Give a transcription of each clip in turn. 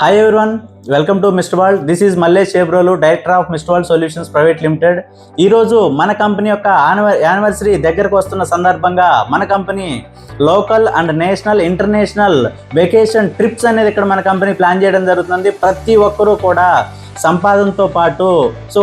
Hi everyone, welcome to mister world. This is Mallesh Chebrolu, director of mister world solutions private limited. ఈరోజు మన company యొక్క anniversary దగ్గరకు వస్తున్న సందర్భంగా మన company local and national international vacation trips అనేది ఇక్కడ మన కంపెనీ ప్లాన్ చేయడం జరుగుతుంది. ప్రతి ఒక్కరూ కూడా సంపాదనతో పాటు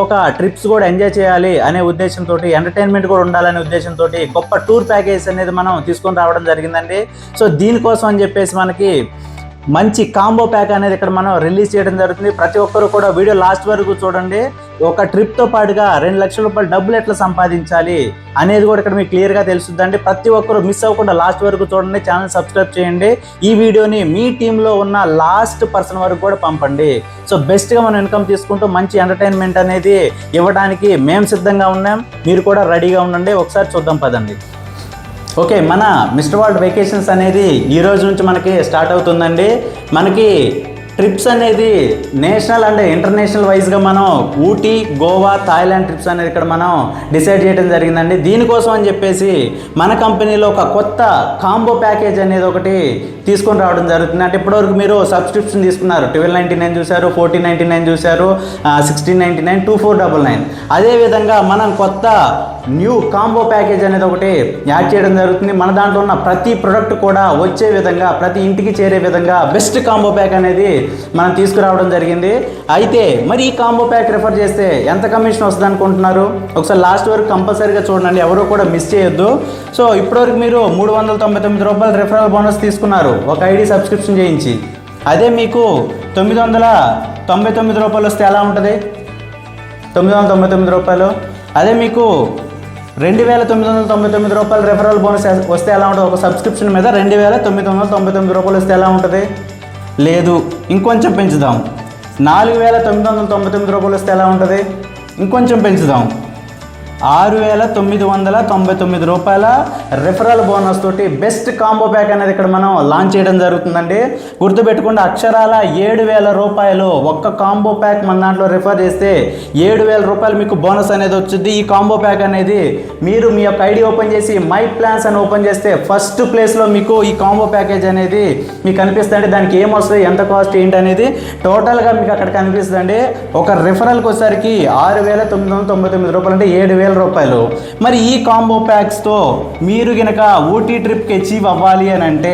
ఒక ట్రిప్స్ కూడా ఎంజాయ్ చేయాలి అనే ఉద్దేశంతో, ఎంటర్టైన్మెంట్ కూడా ఉండాలనే ఉద్దేశంతో గొప్ప టూర్ ప్యాకేజ్ అనేది మనం తీసుకొని రావడం జరిగిందండి. దీనికోసం అని చెప్పేసి మనకి మంచి కాంబో ప్యాక్ అనేది ఇక్కడ మనం రిలీజ్ చేయడం జరుగుతుంది. ప్రతి ఒక్కరు కూడా వీడియో లాస్ట్ వరకు చూడండి. ఒక ట్రిప్తో పాటుగా 2 లక్షల రూపాయలు డబ్బులు ఎట్లా సంపాదించాలి అనేది కూడా ఇక్కడ మీకు క్లియర్గా తెలుస్తుందండి. ప్రతి ఒక్కరు మిస్ అవ్వకుండా లాస్ట్ వరకు చూడండి. ఛానల్ సబ్స్క్రైబ్ చేయండి. ఈ వీడియోని మీ టీంలో ఉన్న లాస్ట్ పర్సన్ వరకు కూడా పంపండి. బెస్ట్గా మనం ఇన్కమ్ తీసుకుంటూ మంచి ఎంటర్టైన్మెంట్ అనేది ఇవ్వడానికి మేము సిద్ధంగా ఉన్నాం. మీరు కూడా రెడీగా ఉండండి. ఒకసారి చూద్దాం పదండి. ఓకే, మన మిస్టర్ వరల్డ్ వెకేషన్స్ అనేది ఈ రోజు నుంచి మనకి స్టార్ట్ అవుతుందండి. మనకి ట్రిప్స్ అనేది నేషనల్ అండ్ ఇంటర్నేషనల్ వైజ్గా మనం ఊటీ, గోవా, థాయిలాండ్ ట్రిప్స్ అనేది ఇక్కడ మనం డిసైడ్ చేయడం జరిగిందండి. దీనికోసం అని చెప్పేసి మన కంపెనీలో ఒక కొత్త కాంబో ప్యాకేజ్ అనేది ఒకటి తీసుకొని రావడం జరుగుతుంది. అంటే ఇప్పటివరకు మీరు సబ్స్క్రిప్షన్ తీసుకున్నారు, 1299 చూశారు, 1499 చూశారు, 1699, 2499. అదేవిధంగా మనం కొత్త న్యూ కాంబో ప్యాకేజ్ అనేది ఒకటి యాడ్ చేయడం జరుగుతుంది. మన దాంట్లో ఉన్న ప్రతి ప్రొడక్ట్ కూడా వచ్చే విధంగా, ప్రతి ఇంటికి చేరే విధంగా బెస్ట్ కాంబో ప్యాక్ అనేది మనం తీసుకురావడం జరిగింది. అయితే మరి ఈ కాంబో ప్యాక్ రిఫర్ చేస్తే ఎంత కమిషన్ వస్తుంది అనుకుంటున్నారు? ఒకసారి లాస్ట్ వరకు కంపల్సరీగా చూడండి, ఎవరు కూడా మిస్ చేయొద్దు. ఇప్పటివరకు మీరు 399 రూపాయలు రిఫరల్ బోనస్ తీసుకున్నారు ఒక ఐడి సబ్స్క్రిప్షన్ చేయించి. అదే మీకు 999 రూపాయలు వస్తే ఎలా ఉంటుంది? 999 రూపాయలు. అదే మీకు 2999 రూపాయలు రెఫరల్ బోనస్ వస్తే ఎలా ఉంటుంది? ఒక సబ్స్క్రిప్షన్ మీద 2999 రూపాయలు వస్తే ఎలా ఉంటుంది? లేదు, ఇంకొంచెం పెంచుదాం. 4999 రూపాయలు వస్తే ఎలా ఉంటుంది? ఇంకొంచెం పెంచుదాం. 6999 రూపాయల రెఫరల్ బోనస్ తోటి బెస్ట్ కాంబో ప్యాక్ అనేది ఇక్కడ మనం లాంచ్ చేయడం జరుగుతుందండి. గుర్తుపెట్టుకోండి, అక్షరాల 7000 రూపాయలు ఒక్క కాంబో ప్యాక్ మన దాంట్లో రిఫర్ చేస్తే 7000 రూపాయలు మీకు బోనస్ అనేది వచ్చింది. ఈ కాంబో ప్యాక్ అనేది మీరు మీ యొక్క ఐడి ఓపెన్ చేసి మై ప్లాన్స్ అని ఓపెన్ చేస్తే ఫస్ట్ ప్లేస్లో మీకు ఈ కాంబో ప్యాకేజ్ అనేది మీకు కనిపిస్తుంది. దానికి ఏం వస్తుంది, ఎంత కాస్ట్ ఏంటి అనేది టోటల్గా మీకు అక్కడ కనిపిస్తుందండి. ఒక రిఫరల్కి వచ్చేసరికి 6999 రూపాయలు, అంటే 7000 రూపాయలు. మరి ఈ కాంబో ప్యాక్స్తో మీరు కనుక ఊటీ ట్రిప్కి అచీవ్ అవ్వాలి అని అంటే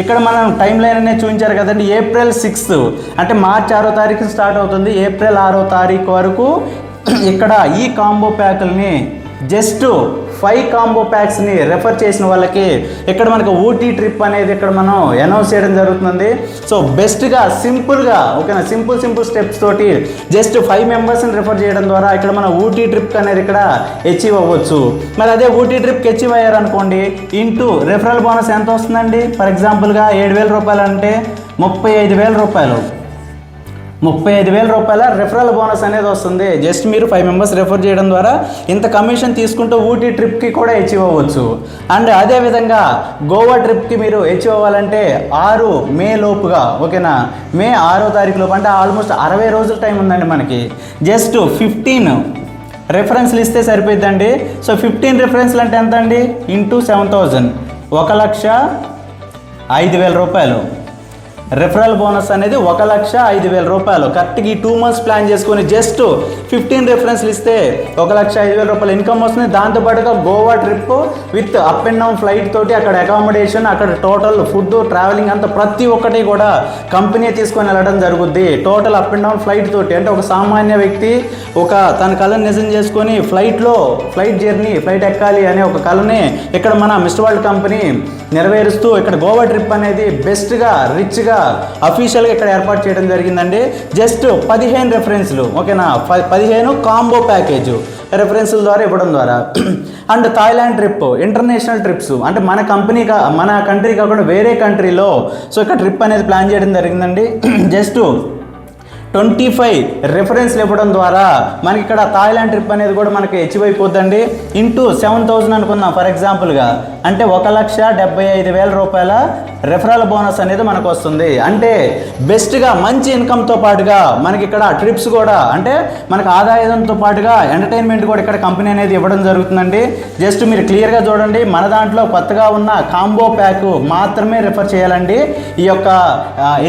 ఇక్కడ మనం టైం లైన్ అనేది చూపించారు కదండి. ఏప్రిల్ 6 అంటే మార్చి 6వ తారీఖు స్టార్ట్ అవుతుంది. ఏప్రిల్ 6వ తారీఖు వరకు ఇక్కడ ఈ కాంబో ప్యాకుల్ని జస్ట్ 5 కాంబో ప్యాక్స్ని రెఫర్ చేసిన వాళ్ళకి ఇక్కడ మనకు ఊటీ ట్రిప్ అనేది ఇక్కడ మనం అనౌన్స్ చేయడం జరుగుతుంది. బెస్ట్గా సింపుల్గా, ఓకేనా, సింపుల్ స్టెప్స్ తోటి జస్ట్ 5 మెంబర్స్ని రెఫర్ చేయడం ద్వారా ఇక్కడ మన ఊటీ ట్రిప్ అనేది ఇక్కడ అచీవ్ అవ్వచ్చు. మరి అదే ఊటీ ట్రిప్కి అచీవ్ అయ్యారనుకోండి, ఇంటూ రెఫరల్ బోనస్ ఎంత వస్తుందండి? ఫర్ ఎగ్జాంపుల్గా 7000 రూపాయలు అంటే 35,000 రూపాయలు. 35,000 రూపాయల రెఫరల్ బోనస్ అనేది వస్తుంది. జస్ట్ మీరు 5 మెంబర్స్ రెఫర్ చేయడం ద్వారా ఇంత కమిషన్ తీసుకుంటూ ఊటీ ట్రిప్కి కూడా అచీవ్ అవ్వచ్చు. అండ్ అదేవిధంగా గోవా ట్రిప్కి మీరు అచీవ్ అవ్వాలంటే 6 మే లోపుగా, ఓకేనా, మే 6వ తారీఖు లోపు, అంటే ఆల్మోస్ట్ 60 రోజుల టైం ఉందండి మనకి. జస్ట్ 15 రెఫరెన్స్లు ఇస్తే సరిపోద్దండి. 15 రెఫరెన్స్లు అంటే ఎంత అండి? ఇంటూ 7000, 1,05,000 రూపాయలు. రెఫరల్ బోనస్ అనేది 1,05,000 రూపాయలు. కరెక్ట్గా ఈ 2 మంత్స్ ప్లాన్ చేసుకొని జస్ట్ 15 రెఫరెన్స్లు ఇస్తే 1,05,000 రూపాయలు ఇన్కమ్ వస్తుంది. దాంతోపాటుగా Goa trip with up and down flight తోటి, అక్కడ అకామిడేషన్, అక్కడ టోటల్ ఫుడ్, ట్రావెలింగ్ అంతా ప్రతి ఒక్కటి కూడా కంపెనీ తీసుకొని వెళ్ళడం జరుగుద్ది. Total up and down flight తోటి, అంటే ఒక సామాన్య వ్యక్తి తన కళను నిజం చేసుకొని ఫ్లైట్ జర్నీ, ఫ్లైట్ ఎక్కాలి అనే ఒక కళని ఇక్కడ మన మిస్టర్ వరల్డ్ కంపెనీ నెరవేరుస్తూ ఇక్కడ గోవా ట్రిప్ అనేది బెస్ట్గా, రిచ్గా, అఫీషియల్గా ఇక్కడ ఏర్పాటు చేయడం జరిగిందండి. జస్ట్ 15 రెఫరెన్స్లు, ఓకేనా, 15 కాంబో ప్యాకేజ్ రెఫరెన్స్ల ద్వారా ఇవ్వడం ద్వారా. And Thailand trip, international trips, అంటే మన కంట్రీ కాకుండా వేరే కంట్రీలో ఇక్కడ ట్రిప్ అనేది ప్లాన్ చేయడం జరిగిందండి. జస్ట్ 25 రెఫరెన్స్లు ఇవ్వడం ద్వారా మనకి ఇక్కడ థాయిలాండ్ ట్రిప్ అనేది కూడా మనకి అచీవ్ అయిపోద్దండి. ఇంటూ 7000 అనుకుందాం. ఫర్ ఎగ్జాంపుల్గా అంటే 1,75,000 రూపాయల రెఫరల్ బోనస్ అనేది మనకు వస్తుంది. అంటే బెస్ట్గా మంచి ఇన్కమ్తో పాటుగా మనకి ఇక్కడ ట్రిప్స్ కూడా, అంటే మనకు ఆదాయంతో పాటుగా ఎంటర్టైన్మెంట్ కూడా ఇక్కడ కంపెనీ అనేది ఇవ్వడం జరుగుతుందండి. జస్ట్ మీరు క్లియర్గా చూడండి, మన దాంట్లో కొత్తగా ఉన్న కాంబో ప్యాక్ మాత్రమే రిఫర్ చేయాలండి ఈ యొక్క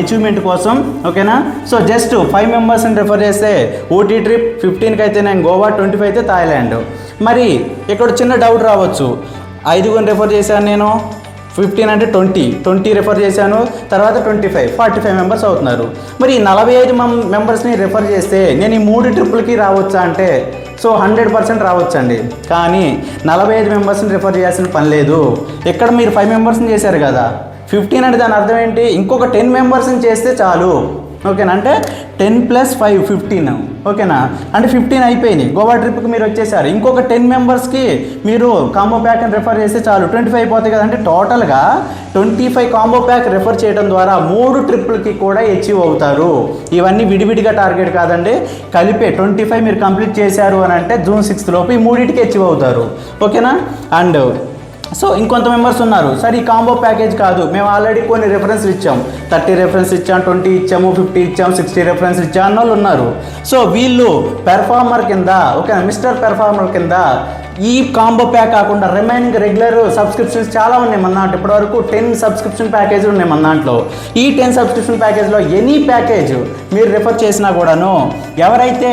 అచీవ్మెంట్ కోసం, ఓకేనా. సో జస్ట్ 5 మెంబర్స్ని రిఫర్ చేస్తే ఊటీ ట్రిప్, 15కి అయితే నేను గోవా, 25 అయితే థాయిలాండ్. మరి ఇక్కడ చిన్న డౌట్ రావచ్చు, 5 రిఫర్ చేశాను నేను, 15 అంటే 20 రిఫర్ చేశాను, తర్వాత 25 45 మెంబర్స్ అవుతున్నారు. మరి ఈ 45 మెంబర్స్ని రిఫర్ చేస్తే నేను ఈ 3 ట్రిప్పులకి రావచ్చా అంటే సో 100% రావచ్చండి. కానీ 45 మెంబర్స్ని రిఫర్ చేయాల్సిన పని లేదు. ఇక్కడ మీరు 5 మెంబర్స్ని చేశారు కదా, 15 అంటే దాని అర్థం ఏంటి, ఇంకొక 10 మెంబర్స్ని చేస్తే చాలు, ఓకేనా. అంటే 10 + 5 15, ఓకేనా. అంటే 15 అయిపోయింది, గోవా ట్రిప్కి మీరు వచ్చేసారు. ఇంకొక 10 మెంబర్స్కి మీరు కాంబో ప్యాక్ని రిఫర్ చేస్తే చాలు, 25 అయిపోతాయి కదా. అంటే టోటల్గా 25 కాంబో ప్యాక్ రిఫర్ చేయడం ద్వారా 3 ట్రిప్పులకి కూడా అచీవ్ అవుతారు. ఇవన్నీ విడివిడిగా టార్గెట్ కాదండి, కలిపే 25 మీరు కంప్లీట్ చేశారు అని అంటే జూన్ 6 లోపు ఈ 3టికి అచీవ్ అవుతారు, ఓకేనా. అండ్ సో ఇంకొంత మెంబర్స్ ఉన్నారు, సార్ ఈ కాంబో ప్యాకేజ్ కాదు, మేము ఆల్రెడీ కొన్ని రెఫరెన్స్లు ఇచ్చాం, 30 రెఫరెన్స్ ఇచ్చాం, 20 ఇచ్చాము, 50 ఇచ్చాం, 60 రెఫరెన్స్ ఇచ్చాం అన్న వాళ్ళు ఉన్నారు. సో వీళ్ళు పెర్ఫార్మర్ కింద, ఓకే, మిస్టర్ పెర్ఫార్మర్ కింద ఈ కాంబో ప్యాక్ కాకుండా రిమైనింగ్ రెగ్యులర్ సబ్స్క్రిప్షన్స్ చాలా ఉన్నాయి మన దాంట్లో. ఇప్పటివరకు 10 సబ్స్క్రిప్షన్ ప్యాకేజీలు ఉన్నాయి మన దాంట్లో. ఈ 10 సబ్స్క్రిప్షన్ ప్యాకేజ్లో ఎనీ ప్యాకేజ్ మీరు రిఫర్ చేసినా కూడాను ఎవరైతే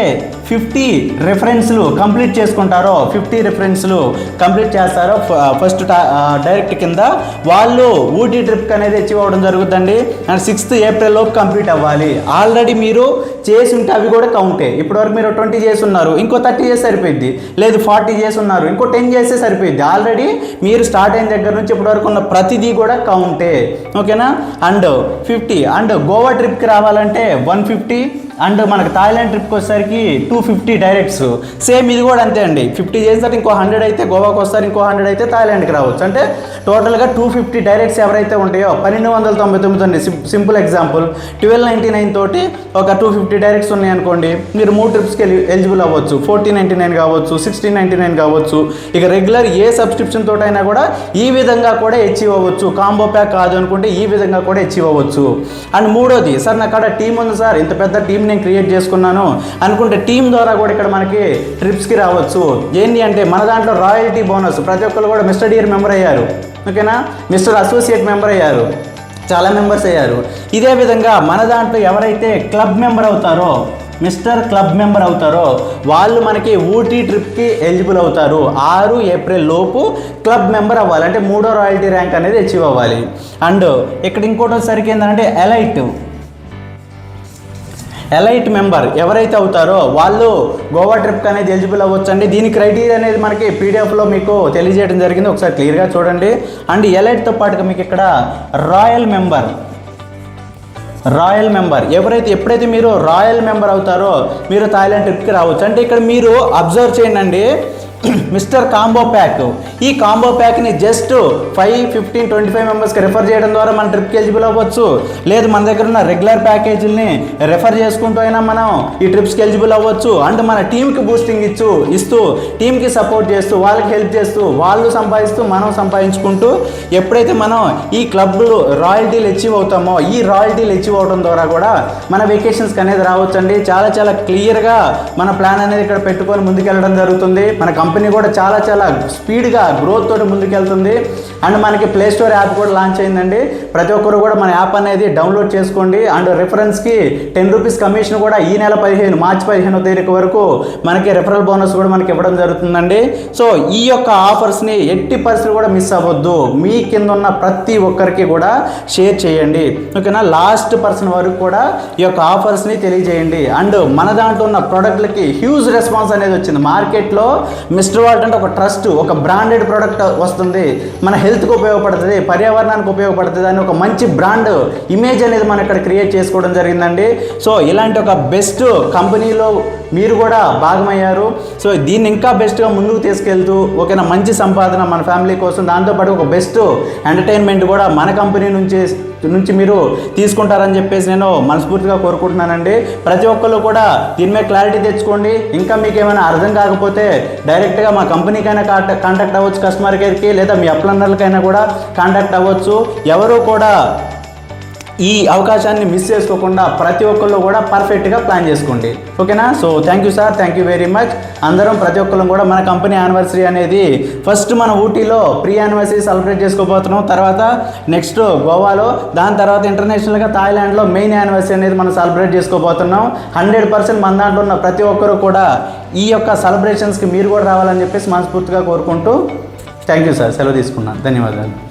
50 రెఫరెన్స్లు కంప్లీట్ చేసుకుంటారో, 50 రెఫరెన్స్లు కంప్లీట్ చేస్తారో ఫస్ట్ డైరెక్ట్ కింద, వాళ్ళు ఊటీ ట్రిప్ అనేది అచీవ్ అవ్వడం జరుగుతుందండి. అండ్ 6th ఏప్రిల్ లోపు కంప్లీట్ అవ్వాలి. ఆల్రెడీ మీరు చేసి ఉంటే అవి కూడా కౌంటే. ఇప్పటివరకు మీరు 20 చేసి ఉన్నారు, ఇంకో 30 చేసి సరిపోయింది, లేదు 40 చేసి ఉన్నారు, ఇంకో 10 చేస్తే సరిపోయింది. ఆల్రెడీ మీరు స్టార్ట్ అయిన దగ్గర నుంచి ఇప్పటివరకు ఉన్న ప్రతిదీ కూడా కౌంటే, ఓకేనా. అండ్ 50 అండ్ గోవా ట్రిప్కి రావాలంటే 150, అండ్ మనకు థాయిలాండ్ ట్రిప్కి వచ్చేసరికి 250 డైరెక్ట్స్. సేమ్ ఇది కూడా అంతే అండి, 50 చేస్తారు, ఇంకో 100 అయితే గోవాకి వస్తారు, ఇంకో 100 అయితే థాయిలాండ్కి రావచ్చు. అంటే టోటల్గా 250 డైరెక్ట్స్ ఎవరైతే ఉంటాయో 1299 అండి. సింపుల్ ఎగ్జాంపుల్, 1299 తోటి ఒక 250 డైరెక్ట్స్ ఉన్నాయి అనుకోండి, మీరు 3 ట్రిప్స్కి ఎలిజిబుల్ అవ్వచ్చు. 1499 కావచ్చు, 1699 కావచ్చు. ఇక రెగ్యులర్ ఏ సబ్స్క్రిప్షన్ తోటైనా కూడా ఈ విధంగా కూడా అచీవ్ అవ్వచ్చు. కాంబో ప్యాక్ కాదు అనుకుంటే ఈ విధంగా కూడా అచీవ్ అవ్వచ్చు. అండ్ మూడోది, సార్ నాకు అక్కడ టీం ఉంది సార్, ఇంత పెద్ద టీం నేను క్రియేట్ చేసుకున్నాను అనుకుంటే టీం ద్వారా కూడా ఇక్కడ మనకి ట్రిప్స్కి రావచ్చు. ఏంటి అంటే మన దాంట్లో రాయల్టీ బోనస్, ప్రతి ఒక్కరు కూడా మిస్టర్ డియర్ మెంబర్ అయ్యారు, ఓకేనా, మిస్టర్ అసోసియేట్ మెంబర్ అయ్యారు, చాలా మెంబర్స్ అయ్యారు. ఇదే విధంగా మన దాంట్లో ఎవరైతే క్లబ్ మెంబర్ అవుతారో, మిస్టర్ క్లబ్ మెంబర్ అవుతారో వాళ్ళు మనకి ఊటీ ట్రిప్కి ఎలిజిబుల్ అవుతారు. 6 ఏప్రిల్ లోపు క్లబ్ మెంబర్ అవ్వాలి, అంటే 3వ రాయల్టీ ర్యాంక్ అనేది అచీవ్ అవ్వాలి. అండ్ ఇక్కడ ఇంకోటి వచ్చేసరికి ఏంటంటే ఎలైట్ మెంబర్ ఎవరైతే అవుతారో వాళ్ళు గోవా ట్రిప్కి అనేది ఎలిజిబుల్ అవ్వచ్చండి. దీని క్రైటీరియా అనేది మనకి పీడిఎఫ్లో మీకు తెలియజేయడం జరిగింది, ఒకసారి క్లియర్గా చూడండి. అండ్ ఎలైట్తో పాటుగా మీకు ఇక్కడ రాయల్ మెంబర్ ఎప్పుడైతే మీరు రాయల్ మెంబర్ అవుతారో మీరు థాయిలాండ్ ట్రిప్కి రావచ్చు. అంటే ఇక్కడ మీరు అబ్జర్వ్ చేయండి, మిస్టర్ కాంబో ప్యాక్, ఈ కాంబో ప్యాక్ని జస్ట్ 5, 15, 25 మెంబర్స్కి రెఫర్ చేయడం ద్వారా మన ట్రిప్కి ఎలిజిబుల్ అవ్వచ్చు. లేదు మన దగ్గర ఉన్న రెగ్యులర్ ప్యాకేజీలని రెఫర్ చేసుకుంటూ అయినా మనం ఈ ట్రిప్స్కి ఎలిజిబుల్ అవ్వచ్చు. అండ్ మన టీంకి బూస్టింగ్ ఇస్తూ టీంకి సపోర్ట్ చేస్తూ, వాళ్ళకి హెల్ప్ చేస్తూ, వాళ్ళు సంపాదిస్తూ మనం సంపాదించుకుంటూ, ఎప్పుడైతే మనం ఈ క్లబ్లో రాయల్టీలు అచీవ్ అవుతామో ఈ రాయల్టీలు అచీవ్ అవడం ద్వారా కూడా మన వెకేషన్స్కి అనేది రావచ్చండి. చాలా క్లియర్గా మన ప్లాన్ అనేది ఇక్కడ పెట్టుకొని ముందుకెళ్ళడం జరుగుతుంది. మన కంపెనీ కూడా చాలా స్పీడ్గా గ్రోత్ తోటి ముందుకెళ్తుంది. అండ్ మనకి ప్లే స్టోర్ యాప్ కూడా లాంచ్ అయిందండి. ప్రతి ఒక్కరు కూడా మన యాప్ అనేది డౌన్లోడ్ చేసుకోండి. అండ్ రిఫరెన్స్కి 10 రూపీస్ కమిషన్ కూడా ఈ నెల మార్చి 15వ తేదీ వరకు మనకి రెఫరల్ బోనస్ కూడా మనకి ఇవ్వడం జరుగుతుందండి. సో ఈ యొక్క ఆఫర్స్ని ఎట్టి పరిస్థితులు కూడా మిస్ అవ్వద్దు. మీ కింద ఉన్న ప్రతి ఒక్కరికి కూడా షేర్ చేయండి, ఓకేనా. లాస్ట్ పర్సన్ వరకు కూడా ఈ యొక్క ఆఫర్స్ని తెలియజేయండి. అండ్ మన దాంట్లో ఉన్న ప్రోడక్ట్లకి హ్యూజ్ రెస్పాన్స్ అనేది వచ్చింది. మార్కెట్లో మిస్టర్ వాల్ట్ అంటే ఒక ట్రస్ట్, ఒక బ్రాండెడ్ ప్రోడక్ట్ వస్తుంది, మన హెల్త్కి ఉపయోగపడుతుంది, పర్యావరణానికి ఉపయోగపడుతుంది అని ఒక మంచి బ్రాండ్ ఇమేజ్ అనేది మనం ఇక్కడ క్రియేట్ చేసుకోవడం జరిగిందండి. సో ఇలాంటి ఒక బెస్ట్ కంపెనీలో మీరు కూడా భాగమయ్యారు. సో దీన్ని ఇంకా బెస్ట్గా ముందుకు తీసుకెళ్తూ, ఓకేనా, మంచి సంపాదన మన ఫ్యామిలీ కోసం, దాంతోపాటు ఒక బెస్ట్ ఎంటర్టైన్మెంట్ కూడా మన కంపెనీ నుంచి నుంచి మీరు తీసుకుంటారని చెప్పేసి నేను మనస్ఫూర్తిగా కోరుకుంటున్నానండి. ప్రతి ఒక్కళ్ళు కూడా దీని మీద క్లారిటీ తెచ్చుకోండి. ఇంకా మీకు ఏమైనా అర్థం కాకపోతే డైరెక్ట్గా మా కంపెనీకైనా కాంటాక్ట్ అవ్వచ్చు, కస్టమర్ కేర్కి, లేదా మీ అప్లన్నర్లకైనా కూడా కాంటాక్ట్ అవ్వచ్చు. ఎవరు కూడా ఈ అవకాశాన్ని మిస్ చేసుకోకుండా ప్రతి ఒక్కళ్ళు కూడా పర్ఫెక్ట్గా ప్లాన్ చేసుకోండి. ఓకేనా? So thank you sir, thank you very much. అందరం ప్రతి ఒక్కళ్ళు కూడా మన కంపెనీ యానివర్సరీ అనేది ఫస్ట్ మన ఊటీలో ప్రీ యానివర్సరీ సెలబ్రేట్ చేసుకోబోతున్నాం. తర్వాత నెక్స్ట్ గోవాలో, దాని తర్వాత ఇంటర్నేషనల్గా థాయిలాండ్లో మెయిన్ యానివర్సరీ అనేది మనం సెలబ్రేట్ చేసుకోబోతున్నాం. 100% మన దాంట్లో ఉన్న ప్రతి ఒక్కరు కూడా ఈ యొక్క సెలబ్రేషన్స్కి మీరు కూడా రావాలని చెప్పేసి మనస్ఫూర్తిగా కోరుకుంటూ థ్యాంక్ యూ సార్, సెలవు తీసుకున్నాను. ధన్యవాదాలు.